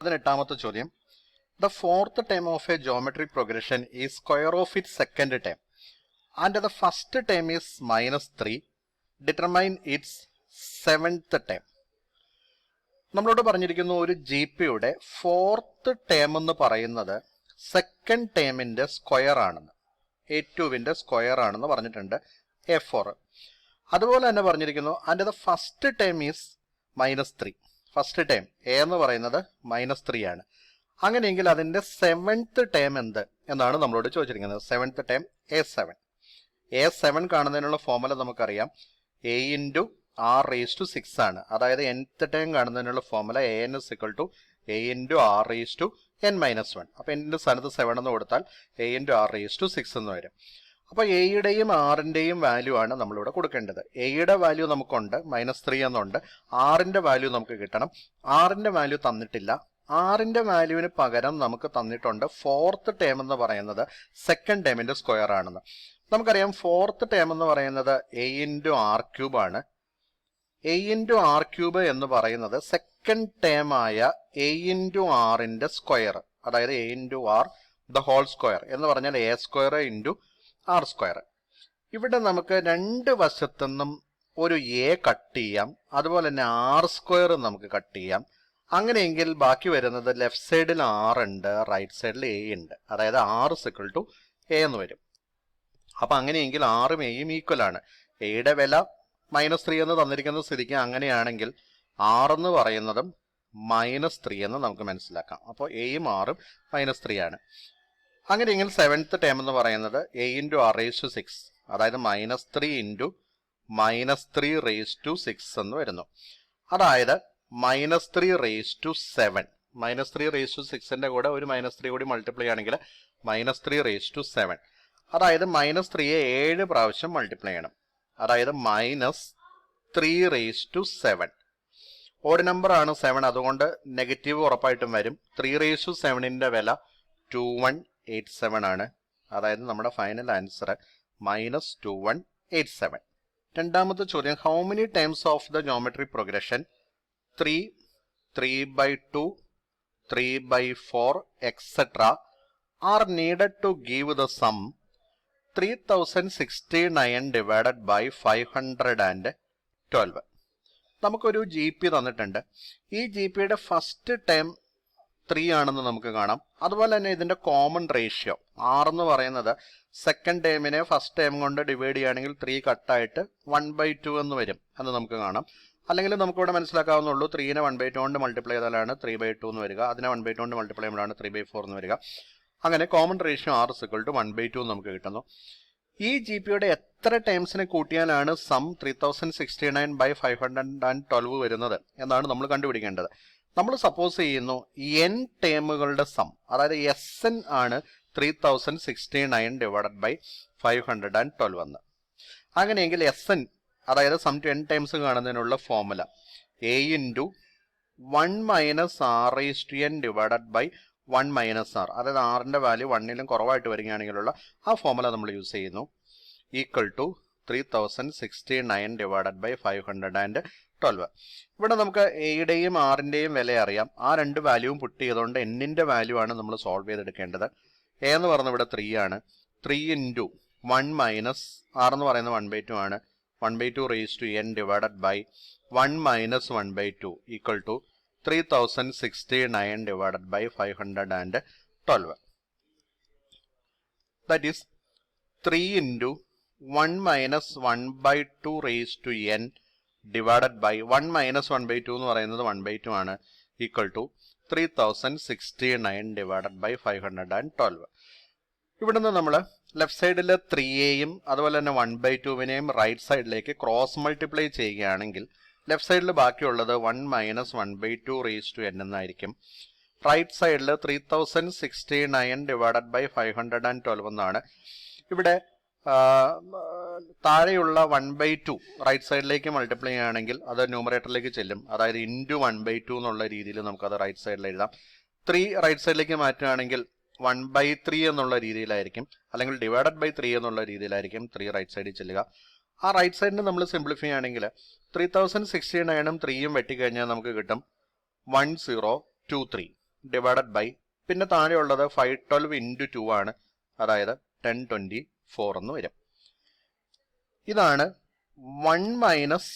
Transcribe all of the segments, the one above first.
18ാമത്തെ ചോദ്യം. The fourth term of a geometric progression is square of its second term and the first term is -3. Determine its seventh term. നമ്മളോട് പറഞ്ഞിരിക്കുന്നു ഒരു G പിയുടെ fourth term എന്ന് പറയുന്നത് second ടേമിന്റെ square ആണെന്ന്, A2വിന്റെ square ആണെന്ന് പറഞ്ഞിട്ടുണ്ട് A4. അതുപോലെ തന്നെ പറഞ്ഞിരിക്കുന്നു and the first term is -3. First term A എന്ന് പറയുന്നത് -3 ആണ്. അങ്ങനെയെങ്കിൽ അതിന്റെ സെവൻത്ത് ടേം എന്ത് എന്നാണ് നമ്മളോട് ചോദിച്ചിരിക്കുന്നത്. സെവൻത്ത് ടേം A7 കാണുന്നതിനുള്ള ഫോർമുല നമുക്കറിയാം. A × R⁻6 ആണ്. അതായത് nth ടേം കാണുന്നതിനുള്ള ഫോർമുല AN = A × R⁻n−1. അപ്പൊ n സ്ഥാനത്ത് 7 എന്ന് കൊടുത്താൽ A × R⁻6 എന്ന് വരും. അപ്പൊ എയുടെയും ആറിന്റെയും വാല്യൂ ആണ് നമ്മളിവിടെ കൊടുക്കേണ്ടത്. എയുടെ വാല്യൂ നമുക്കുണ്ട്, -3 എന്നുണ്ട്. ആറിന്റെ വാല്യൂ നമുക്ക് കിട്ടണം. ആറിന്റെ വാല്യൂ തന്നിട്ടില്ല. ആറിന്റെ വാല്യൂവിന് പകരം നമുക്ക് തന്നിട്ടുണ്ട് ഫോർത്ത് ടേം എന്ന് പറയുന്നത് സെക്കൻഡ് ടേമിന്റെ സ്ക്വയർ ആണെന്ന്. നമുക്കറിയാം ഫോർത്ത് ടേം എന്ന് പറയുന്നത് A × R³ ആണ്. A × R³ എന്ന് പറയുന്നത് സെക്കൻഡ് ടേം ആയ A × Rന്റെ സ്ക്വയർ, അതായത് A × R the whole square എന്ന് പറഞ്ഞാൽ A² × R². ഇവിടെ നമുക്ക് രണ്ട് വശത്തുനിന്നും ഒരു A കട്ട് ചെയ്യാം, അതുപോലെ തന്നെ R² നമുക്ക് കട്ട് ചെയ്യാം. അങ്ങനെയെങ്കിൽ ബാക്കി വരുന്നത് ലെഫ്റ്റ് സൈഡിൽ R ഉണ്ട്, റൈറ്റ് സൈഡിൽ A ഉണ്ട്. അതായത് R = A എന്ന് വരും. അപ്പൊ അങ്ങനെയെങ്കിൽ ആറും എയും ഈക്വൽ ആണ്. എയുടെ വില -3 എന്ന് തന്നിരിക്കുന്ന സ്ഥിതിക്ക് അങ്ങനെയാണെങ്കിൽ R എന്ന് പറയുന്നതും -3 എന്ന് നമുക്ക് മനസ്സിലാക്കാം. അപ്പോൾ എയും ആറും -3 ആണ്. അങ്ങനെയെങ്കിൽ സെവൻത്ത് ടേം എന്ന് പറയുന്നത് A × R⁻6, അതായത് -3 × -3⁻6 എന്ന് വരുന്നു. അതായത് -3⁻7. -3⁻6ന്റെ കൂടെ ഒരു -3 കൂടി മൾട്ടിപ്ലൈ ആണെങ്കിൽ -3⁻7. അതായത് -3യെ 7 പ്രാവശ്യം മൾട്ടിപ്ലൈ ചെയ്യണം. അതായത് -3⁻7. ഓഡ് നമ്പർ ആണ് 7, അതുകൊണ്ട് നെഗറ്റീവ് ഉറപ്പായിട്ടും വരും. 3⁻7ന്റെ വില 2187 ആണ്. അതായത് നമ്മുടെ ഫൈനൽ ആൻസർ -2187. രണ്ടാമത്തെ ചോദ്യം. How many times of the geometric progression 3, 3/2, 3/4, etc. are needed to give the sum 3069 divided by 512. നമുക്കൊരു ജി പി തന്നിട്ടുണ്ട്. ഈ ജി പിയുടെ ഫസ്റ്റ് ടേം 3 ആണെന്ന് നമുക്ക് കാണാം. അതുപോലെ തന്നെ ഇതിന്റെ കോമൺ റേഷ്യോ R എന്ന് പറയുന്നത് സെക്കൻഡ് ടേമിനെ ഫസ്റ്റ് ടേം കൊണ്ട് ഡിവൈഡ് ചെയ്യുകയാണെങ്കിൽ 3 കട്ടായിട്ട് 1/2 എന്ന് വരും എന്ന് നമുക്ക് കാണാം. അല്ലെങ്കിൽ നമുക്കിവിടെ മനസ്സിലാക്കാവുന്നുള്ളൂ, 3നെ 1/2 കൊണ്ട് മൾട്ടിപ്ലൈ ചെയ്താലാണ് 3/2 എന്ന് വരിക. അതിനെ 1/2 കൊണ്ട് മൾട്ടിപ്ലൈ ചെയ്യുമ്പോഴാണ് 3/4 എന്ന് വരിക. അങ്ങനെ കോമൺ റേഷ്യോ R = 1/2 നമുക്ക് കിട്ടുന്നു. ഈ ജി പിയുടെ എത്ര ടൈംസിനെ കൂട്ടിയാലാണ് സം 3069/512 വരുന്നത് എന്നാണ് നമ്മൾ കണ്ടുപിടിക്കേണ്ടത്. നമ്മൾ സപ്പോസ് ചെയ്യുന്നു n ടേമുകളുടെ സം, അതായത് Sn ആണ് 3069 divided by 512 എന്ന്. അങ്ങനെയെങ്കിൽ Sn, അതായത് സം ടു n ടൈംസ് കാണുന്നതിനുള്ള formula A × 1 - R⁻n divided by 1 - R, അതായത് ആറിന്റെ വാല്യൂ 1ലും കുറവായിട്ട് വരികയാണെങ്കിലുള്ള ആ ഫോർമുല നമ്മൾ യൂസ് ചെയ്യുന്നു. Equal to 3069 divided by 512. ഇവിടെ നമുക്ക് എയുടെയും ആറിന്റെയും വില അറിയാം. ആ രണ്ട് വാല്യൂവും പുട്ട് ചെയ്തുകൊണ്ട് എന്നിന്റെ വാല്യൂ ആണ് നമ്മൾ സോൾവ് ചെയ്തെടുക്കേണ്ടത്. എ എന്ന് പറയുന്നത് ഇവിടെ 3 ആണ്. 3 × 1 - R എന്ന് പറയുന്നത് 1/2 ആണ്. 1/2⁻n divided by 1 - 1/2 equal to 3069 divided by 512. That is 3 × 1 - 1/2⁻n divided by 1 - 1/2 എന്ന് പറയുന്നത് 1/2 ആണ്. Equal to 3069 divided by 512. ഇവിടുന്ന് നമ്മൾ ലെഫ്റ്റ് സൈഡിൽ 3യെയും അതുപോലെ തന്നെ 1/2വിനെയും റൈറ്റ് സൈഡിലേക്ക് ക്രോസ് മൾട്ടിപ്ലൈ ചെയ്യുകയാണെങ്കിൽ ലെഫ്റ്റ് സൈഡിൽ ബാക്കിയുള്ളത് 1 - 1/2⁻n എന്നായിരിക്കും. റൈറ്റ് സൈഡിൽ 3069 divided by 512 എന്നാണ്. ഇവിടെ താഴെയുള്ള 1/2 റൈറ്റ് സൈഡിലേക്ക് മൾട്ടിപ്ലൈ ചെയ്യുകയാണെങ്കിൽ അത് ന്യൂമറേറ്ററിലേക്ക് ചെല്ലും. അതായത് × 1/2 എന്നുള്ള രീതിയിൽ നമുക്കത് റൈറ്റ് സൈഡിൽ എഴുതാം. 3 റൈറ്റ് സൈഡിലേക്ക് മാറ്റുകയാണെങ്കിൽ 1/3 എന്നുള്ള രീതിയിലായിരിക്കും, അല്ലെങ്കിൽ ഡിവൈഡഡ് ബൈ 3 എന്നുള്ള രീതിയിലായിരിക്കും 3 റൈറ്റ് സൈഡിൽ ചെല്ലുക. ആ റൈറ്റ് സൈഡിന് നമ്മൾ സിംപ്ലിഫൈ ചെയ്യുകയാണെങ്കിൽ 3069ഉം 3യും വെട്ടിക്കഴിഞ്ഞാൽ നമുക്ക് കിട്ടും 1023. ഡിവൈഡഡ് ബൈ പിന്നെ താഴെയുള്ളത് 512 ഇൻറ്റു 2 ആണ്, അതായത് 1024 എന്ന് വരും. ഇതാണ് 1 മൈനസ്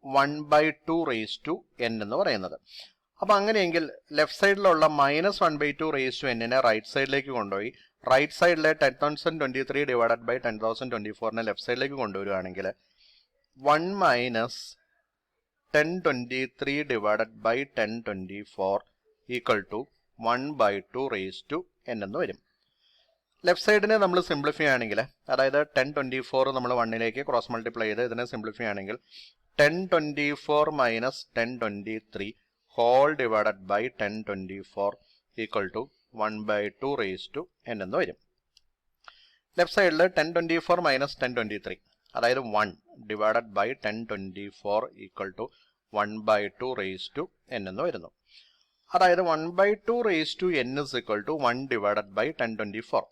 1/2 റേസ് ടു n എന്ന് പറയുന്നത്. അപ്പൊ അങ്ങനെയെങ്കിൽ ലെഫ്റ്റ് സൈഡിലുള്ള -1/2 റേസ് ടു n റൈറ്റ് സൈഡിലേക്ക് കൊണ്ടുപോയി റൈറ്റ് സൈഡിലെ 10,023 ഡിവൈഡഡ് ബൈ 10,024 ലെഫ്റ്റ് സൈഡിലേക്ക് കൊണ്ടുവരികയാണെങ്കിൽ 1 minus 1023 divided by 1024 equal to 1/2 raise to n എന്ന് വരും. ലെഫ്റ്റ് സൈഡിനെ നമ്മൾ സിംപ്ലിഫൈ ആണെങ്കിൽ, അതായത് 1024 നമ്മൾ 1ലേക്ക് ക്രോസ് മൾട്ടിപ്ലൈ ചെയ്ത് ഇതിനെ സിംപ്ലിഫൈ ആണെങ്കിൽ 1024 minus 1023 whole divided by 1024 equal to 1/2 raise to n എന്ന് വരും. ലെഫ്റ്റ് സൈഡിൽ 1024 മൈനസ് 1023, അതായത് 1 divided by 1024 equal to 1/2 raise to n എന്ന് വരുന്നു. അതായത് 1/2 raise to n is equal to 1 divided by 1024.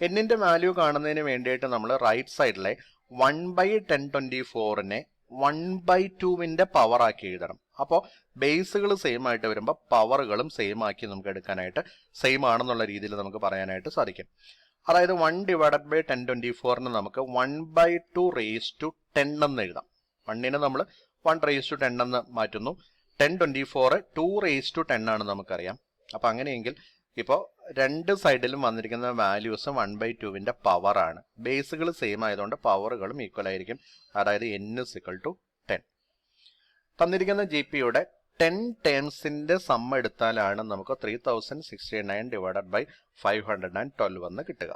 എന്നിന്റെ വാല്യൂ കാണുന്നതിന് വേണ്ടിയിട്ട് നമ്മൾ റൈറ്റ് സൈഡിലെ 1/1024നെ 1/2ന്റെ പവർ ആക്കി എഴുതണം. അപ്പോൾ ബേസുകൾ സെയിം ആയിട്ട് വരുമ്പോൾ പവറുകളും സെയിം ആക്കി നമുക്ക് എടുക്കാനായിട്ട് സെയിം ആണെന്നുള്ള രീതിയിൽ നമുക്ക് പറയാനായിട്ട് സാധിക്കും. അതായത് 1 ഡിവൈഡഡ് ബൈ 1024ന് നമുക്ക് 1/2 റേസ് ടു 10 എന്ന് എഴുതാം. 1നെ നമ്മൾ 1 റേസ് ടു 10 എന്ന് മാറ്റുന്നു. 1024 2 റേസ് ടു 10 ആണ് നമുക്കറിയാം. അപ്പൊ അങ്ങനെയെങ്കിൽ ഇപ്പോൾ രണ്ട് സൈഡിലും വന്നിരിക്കുന്ന വാല്യൂസ് 1/2ന്റെ പവർ ആണ്. ബേസുകൾ സെയിം ആയതുകൊണ്ട് പവറുകളും ഈക്വൽ ആയിരിക്കും. അതായത് n is equal to 10. തന്നിരിക്കുന്ന GPയുടെ 10 ടേംസിന്റെ സം എടുത്താലാണ് നമുക്ക് 3069 ഡിവൈഡഡ് ബൈ 512 എന്ന് കിട്ടുക.